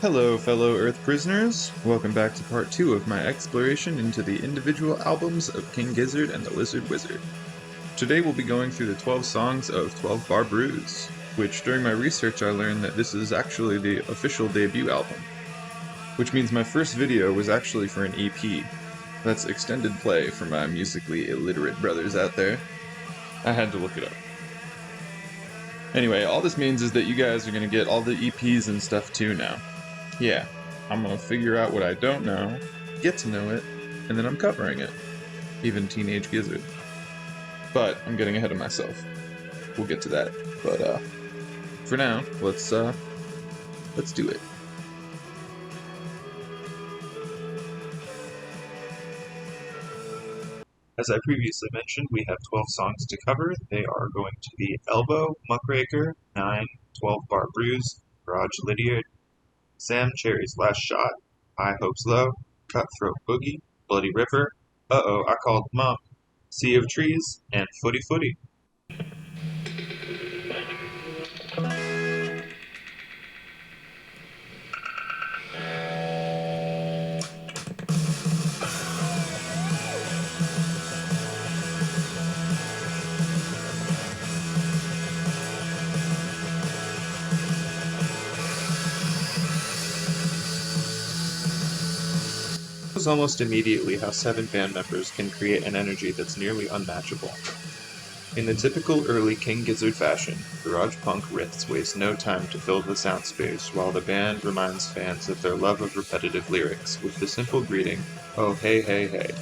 Hello, fellow Earth prisoners. Welcome back to part 2 of my exploration into the individual albums of King Gizzard and the Lizard Wizard. Today we'll be going through the 12 songs of 12 Bar Bruise, which during my research I learned that this is actually the official debut album. Which means my first video was actually for an EP. That's extended play for my musically illiterate brothers out there. I had to look it up. Anyway, all this means is that you guys are going to get all the EPs and stuff too now. Yeah, I'm gonna figure out what I don't know, get to know it, and then I'm covering it. Even Teenage Gizzard. But I'm getting ahead of myself. We'll get to that. But for now, let's do it. As I previously mentioned, we have 12 songs to cover. They are going to be Elbow, Muckraker, 9, 12 Bar Bruise, Garage Lydiard, Sam Cherry's Last Shot, High Hopes Low, Cutthroat Boogie, Bloody Ripper, Uh-Oh, I Called Mom, Sea of Trees, and Footy Footy. Almost immediately how 7 band members can create an energy that's nearly unmatchable. In the typical early King Gizzard fashion, garage punk riffs waste no time to fill the sound space while the band reminds fans of their love of repetitive lyrics with the simple greeting, "Oh hey hey hey."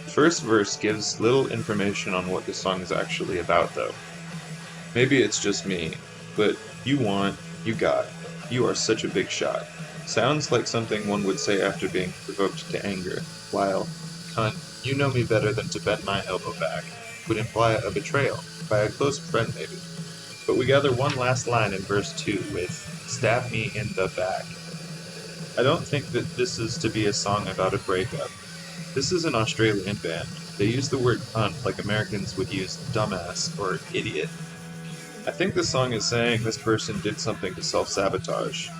The first verse gives little information on what the song is actually about though. Maybe it's just me, but you want, you got, you are such a big shot. Sounds like something one would say after being provoked to anger, while, "Cunt, you know me better than to bend my elbow back," would imply a betrayal, by a close friend maybe. But we gather one last line in verse 2 with, "Stab me in the back." I don't think that this is to be a song about a breakup. This is an Australian band. They use the word cunt like Americans would use dumbass or idiot. I think the song is saying this person did something to self-sabotage.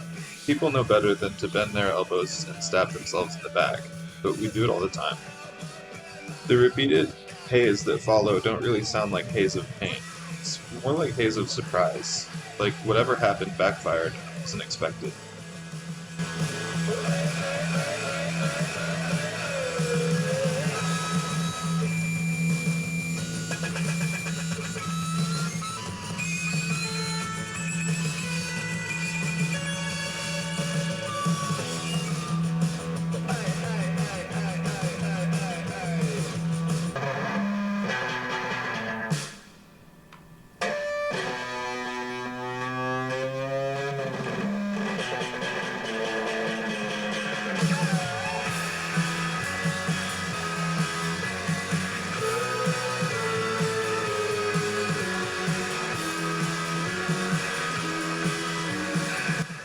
People know better than to bend their elbows and stab themselves in the back, but we do it all the time. The repeated hays that follow don't really sound like hays of pain. It's more like hays of surprise, like whatever happened backfired, wasn't expected.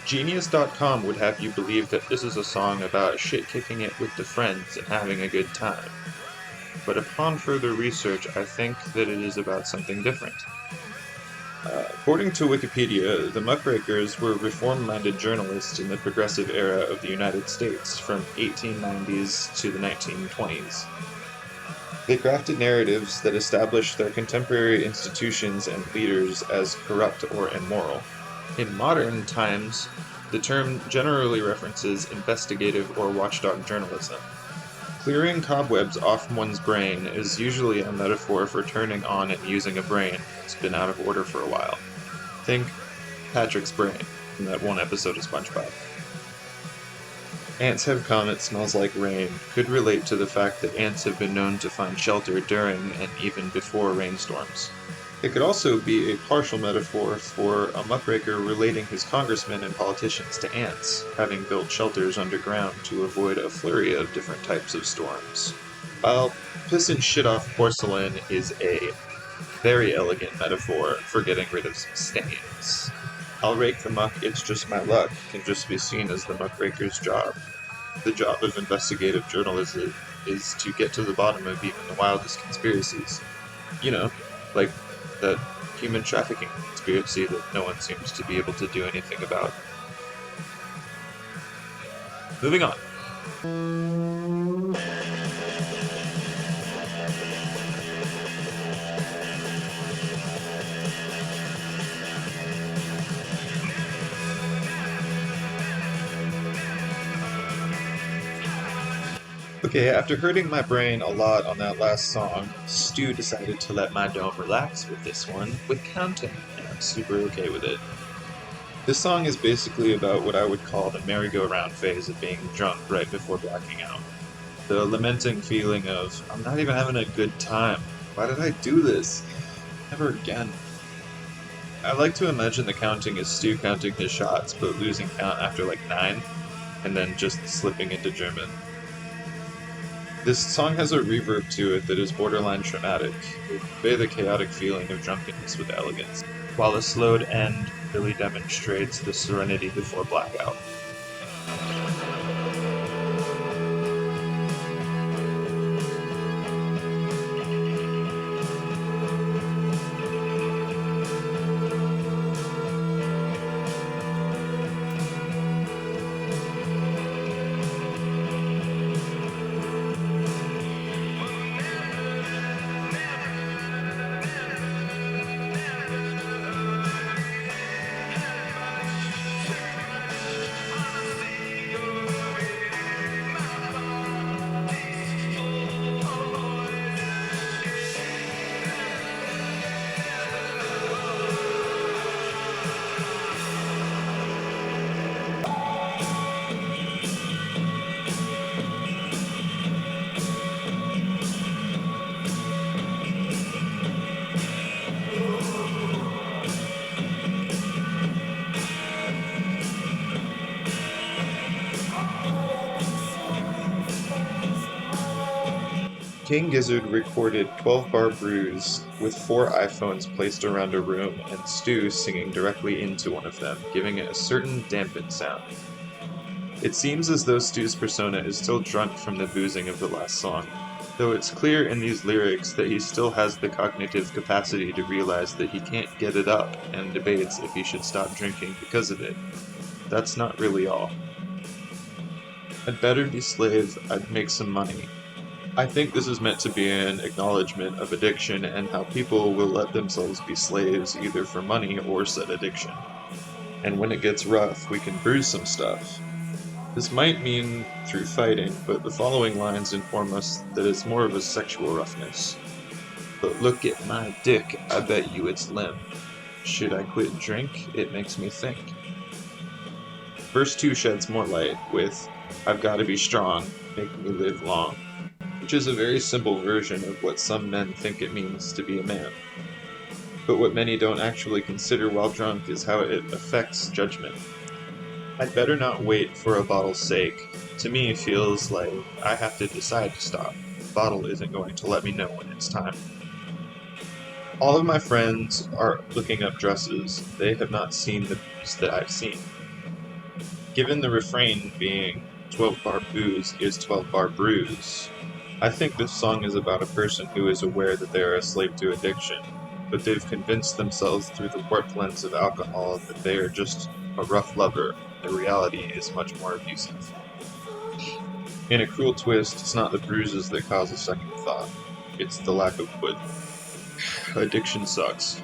Genius.com would have you believe that this is a song about shit-kicking it with the friends and having a good time. But upon further research, I think that it is about something different. According to Wikipedia, the Muckrakers were reform-minded journalists in the progressive era of the United States from 1890s to the 1920s. They crafted narratives that established their contemporary institutions and leaders as corrupt or immoral. In modern times, the term generally references investigative or watchdog journalism. Clearing cobwebs off one's brain is usually a metaphor for turning on and using a brain that's been out of order for a while. Think Patrick's brain from that one episode of SpongeBob. Ants have come, it smells like rain could relate to the fact that ants have been known to find shelter during and even before rainstorms. It could also be a partial metaphor for a muckraker relating his congressmen and politicians to ants, having built shelters underground to avoid a flurry of different types of storms. While piss and shit off porcelain is a very elegant metaphor for getting rid of some stains. "I'll rake the muck, it's just my luck" can just be seen as the muckraker's job. The job of investigative journalism is to get to the bottom of even the wildest conspiracies. You know, like that human trafficking conspiracy that no one seems to be able to do anything about. Moving on. Okay, after hurting my brain a lot on that last song, Stu decided to let my dome relax with this one, with counting, and I'm super okay with it. This song is basically about what I would call the merry-go-round phase of being drunk right before blacking out. The lamenting feeling of, I'm not even having a good time. Why did I do this? Never again. I like to imagine the counting as Stu counting his shots, but losing count after like 9, and then just slipping into German. This song has a reverb to it that is borderline traumatic. It will convey the chaotic feeling of drunkenness with elegance, while the slowed end really demonstrates the serenity before blackout. King Gizzard recorded 12-bar Bruise with 4 iPhones placed around a room and Stu singing directly into one of them, giving it a certain dampened sound. It seems as though Stu's persona is still drunk from the boozing of the last song, though it's clear in these lyrics that he still has the cognitive capacity to realize that he can't get it up and debates if he should stop drinking because of it. That's not really all. I'd better be slave, I'd make some money. I think this is meant to be an acknowledgement of addiction and how people will let themselves be slaves either for money or said addiction. And when it gets rough, we can bruise some stuff. This might mean through fighting, but the following lines inform us that it's more of a sexual roughness. But look at my dick, I bet you it's limp. Should I quit drink? It makes me think. Verse 2 sheds more light with, I've gotta be strong, make me live long, which is a very simple version of what some men think it means to be a man. But what many don't actually consider while drunk is how it affects judgment. I'd better not wait for a bottle's sake. To me, it feels like I have to decide to stop. The bottle isn't going to let me know when it's time. All of my friends are looking up dresses. They have not seen the booze that I've seen. Given the refrain being 12-bar booze is 12-bar bruise, I think this song is about a person who is aware that they are a slave to addiction, but they've convinced themselves through the warped lens of alcohol that they are just a rough lover. The reality is much more abusive. In a cruel twist, it's not the bruises that cause a second thought. It's the lack of wood. Addiction sucks.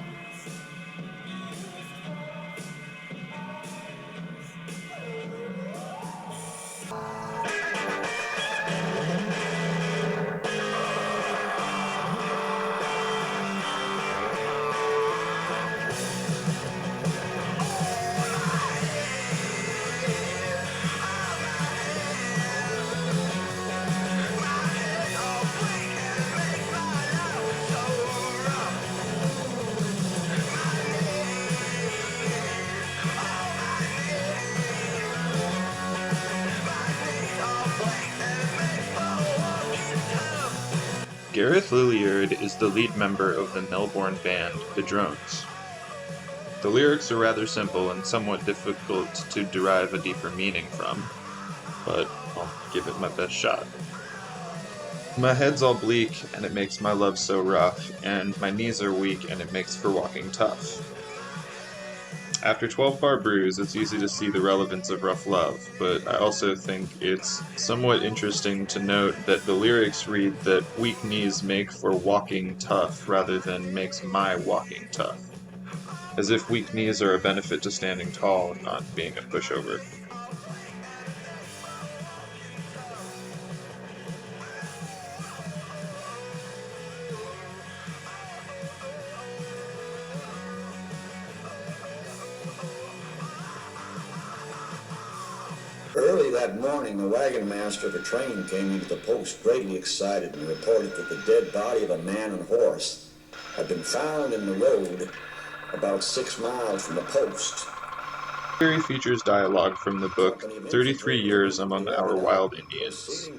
Gareth Lilliard is the lead member of the Melbourne band, The Drones. The lyrics are rather simple and somewhat difficult to derive a deeper meaning from, but I'll give it my best shot. My head's all bleak, and it makes my love so rough, and my knees are weak, and it makes for walking tough. After 12-bar Bruise, it's easy to see the relevance of rough love, but I also think it's somewhat interesting to note that the lyrics read that weak knees make for walking tough rather than makes my walking tough, as if weak knees are a benefit to standing tall and not being a pushover. Early that morning, the wagon master of a train came into the post greatly excited and reported that the dead body of a man and horse had been found in the road about 6 miles from the post. The story features dialogue from the book 33 Years Among Our Wild Indians.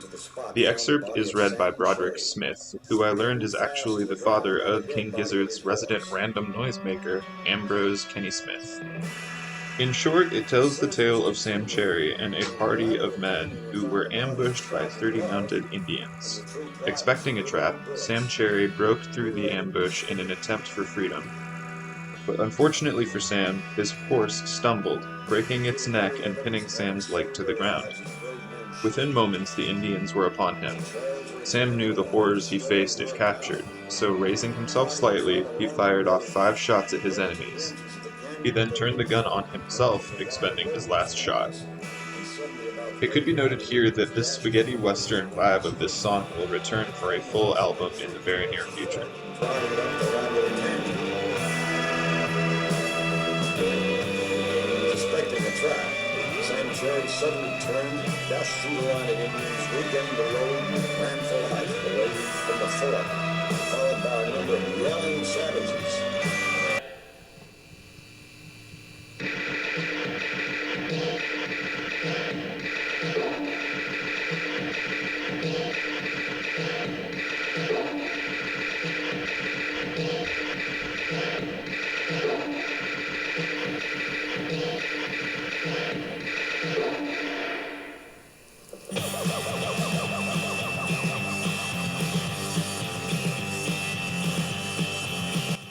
The excerpt is read by Broderick Smith, who I learned is actually the father of King Gizzard's resident random noisemaker, Ambrose Kenny Smith. In short, it tells the tale of Sam Cherry and a party of men who were ambushed by 30 mounted Indians. Expecting a trap, Sam Cherry broke through the ambush in an attempt for freedom. But unfortunately for Sam, his horse stumbled, breaking its neck and pinning Sam's leg to the ground. Within moments, the Indians were upon him. Sam knew the horrors he faced if captured, so raising himself slightly, he fired off 5 shots at his enemies. He then turned the gun on himself, expending his last shot. It could be noted here that this spaghetti western vibe of this song will return for a full album in the very near future. Suspecting a trap, Sam Cherry suddenly turned, dashed through the line of Indians, regained the road, and ran for life away from the fort, followed by a number of yelling savages.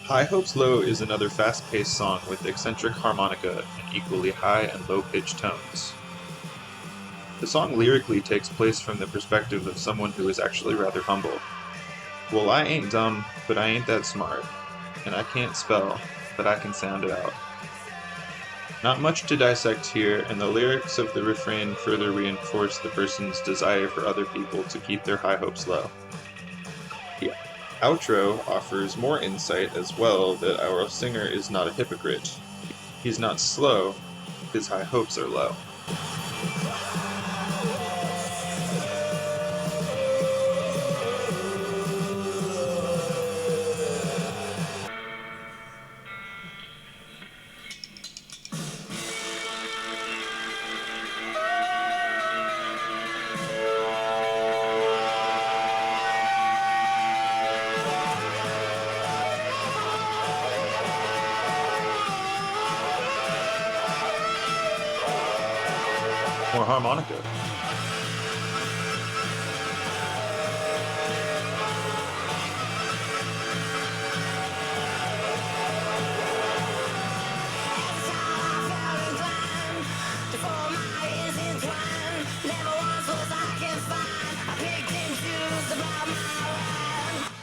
High Hopes Low is another fast-paced song with eccentric harmonica and equally high and low-pitched tones. The song lyrically takes place from the perspective of someone who is actually rather humble. Well, I ain't dumb, but I ain't that smart, and I can't spell, but I can sound it out. Not much to dissect here, and the lyrics of the refrain further reinforce the person's desire for other people to keep their high hopes low. The outro offers more insight as well that our singer is not a hypocrite. He's not slow, his high hopes are low. More harmonica.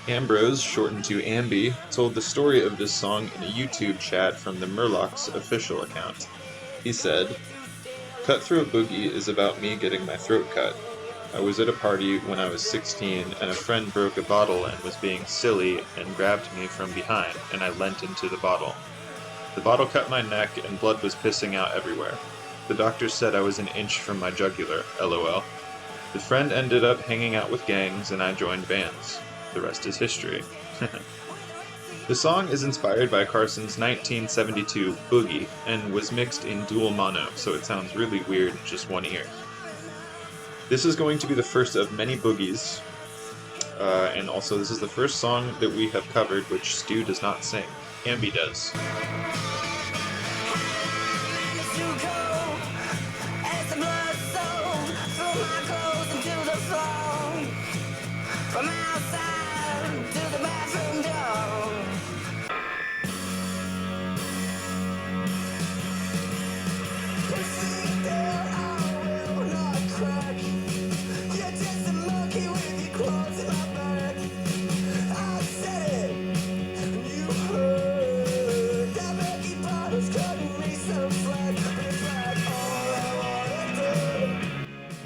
Ambrose, shortened to Ambi, told the story of this song in a YouTube chat from the Murlocs official account. He said, "Cutthroat Boogie is about me getting my throat cut. I was at a party when I was 16 and a friend broke a bottle and was being silly and grabbed me from behind and I leant into the bottle. The bottle cut my neck and blood was pissing out everywhere. The doctor said I was an inch from my jugular, lol. The friend ended up hanging out with gangs and I joined bands. The rest is history." The song is inspired by Carson's 1972 Boogie and was mixed in dual mono, so it sounds really weird in just one ear. This is going to be the first of many boogies, and also this is the first song that we have covered which Stu does not sing. Ambi does.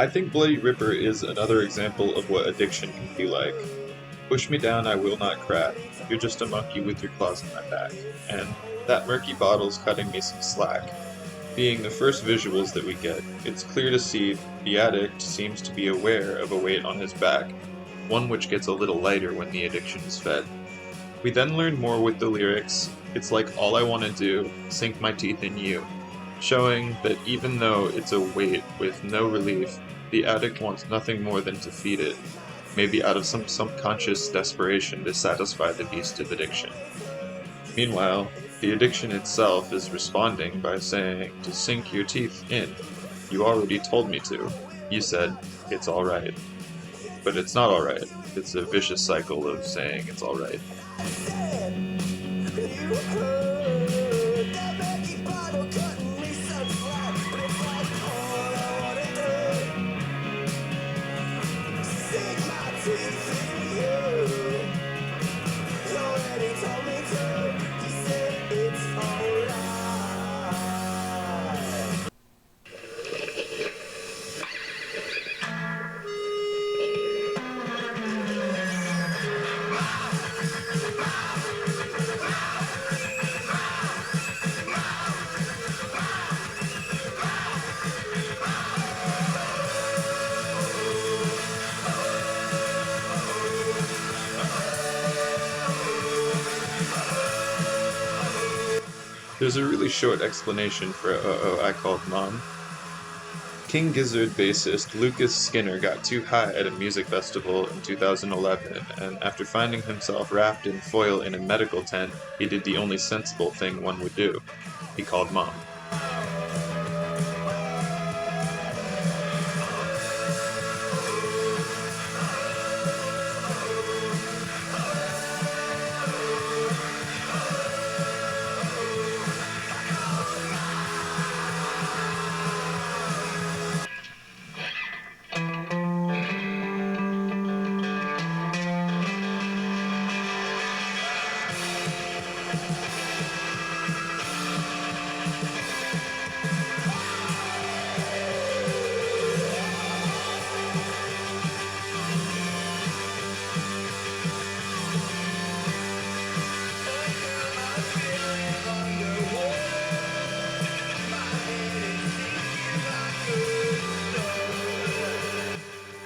I think Bloody Ripper is another example of what addiction can be like. Push me down, I will not crack. You're just a monkey with your claws in my back. And that murky bottle's cutting me some slack. Being the first visuals that we get, it's clear to see the addict seems to be aware of a weight on his back, one which gets a little lighter when the addiction is fed. We then learn more with the lyrics, it's like all I want to do, sink my teeth in you, showing that even though it's a weight with no relief, the addict wants nothing more than to feed it, maybe out of some subconscious desperation to satisfy the beast of addiction. Meanwhile, the addiction itself is responding by saying to sink your teeth in. You already told me to. You said, it's alright. But it's not alright. It's a vicious cycle of saying it's alright. There's a really short explanation for Oh I Called Mom. King Gizzard bassist Lucas Skinner got too high at a music festival in 2011, and after finding himself wrapped in foil in a medical tent, he did the only sensible thing one would do. He called Mom.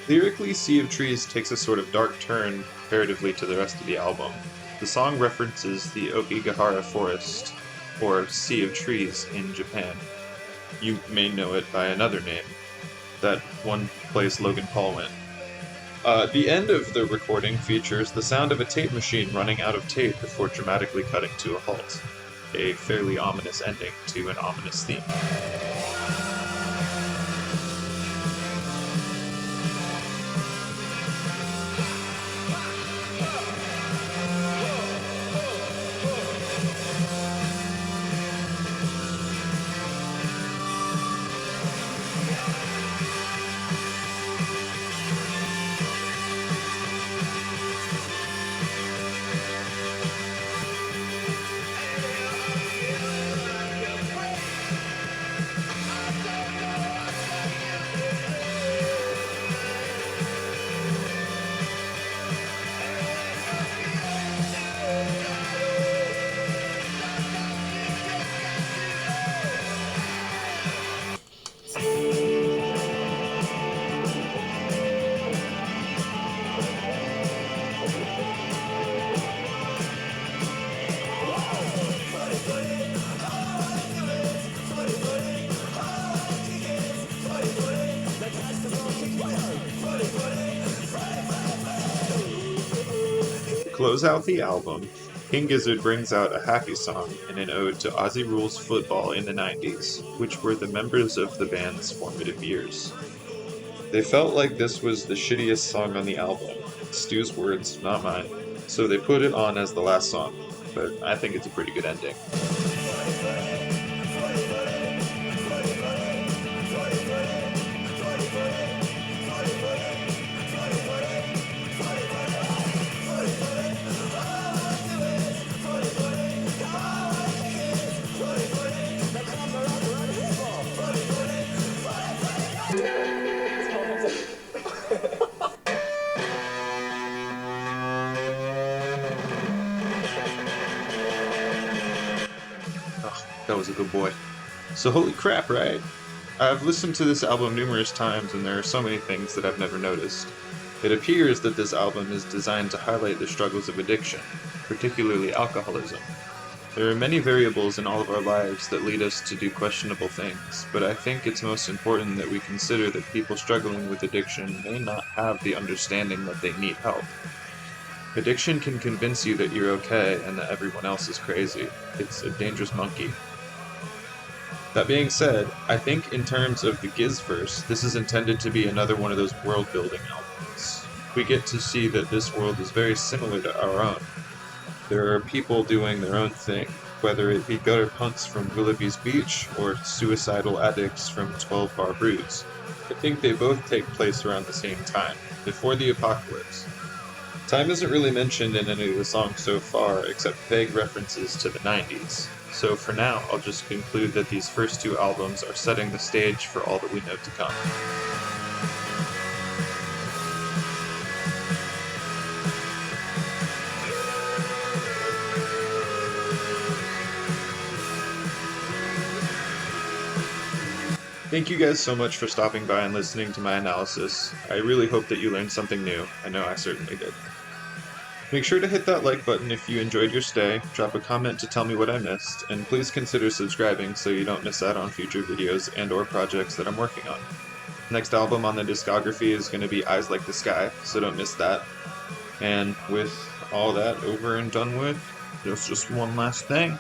Lyrically, Sea of Trees takes a sort of dark turn comparatively to the rest of the album. The song references the Okigahara Forest, or Sea of Trees, in Japan. You may know it by another name, that one place Logan Paul went. The end of the recording features the sound of a tape machine running out of tape before dramatically cutting to a halt. A fairly ominous ending to an ominous theme. To close out the album, King Gizzard brings out a happy song in an ode to Aussie rules football in the 90s, which were the members of the band's formative years. They felt like this was the shittiest song on the album, Stu's words, not mine, so they put it on as the last song, but I think it's a pretty good ending. That was a good boy. So holy crap, right? I've listened to this album numerous times and there are so many things that I've never noticed. It appears that this album is designed to highlight the struggles of addiction, particularly alcoholism. There are many variables in all of our lives that lead us to do questionable things, but I think it's most important that we consider that people struggling with addiction may not have the understanding that they need help. Addiction can convince you that you're okay and that everyone else is crazy. It's a dangerous monkey. That being said, I think in terms of the Giz verse, this is intended to be another one of those world-building albums. We get to see that this world is very similar to our own. There are people doing their own thing, whether it be gutter punks from Willoughby's Beach or suicidal addicts from 12 Bar Bruise. I think they both take place around the same time, before the apocalypse. Time isn't really mentioned in any of the songs so far, except vague references to the 90s. So for now, I'll just conclude that these first two albums are setting the stage for all that we know to come. Thank you guys so much for stopping by and listening to my analysis. I really hope that you learned something new. I know I certainly did. Make sure to hit that like button if you enjoyed your stay, drop a comment to tell me what I missed, and please consider subscribing so you don't miss out on future videos and or projects that I'm working on. Next album on the discography is going to be Eyes Like the Sky, so don't miss that. And with all that over and done with, there's just one last thing.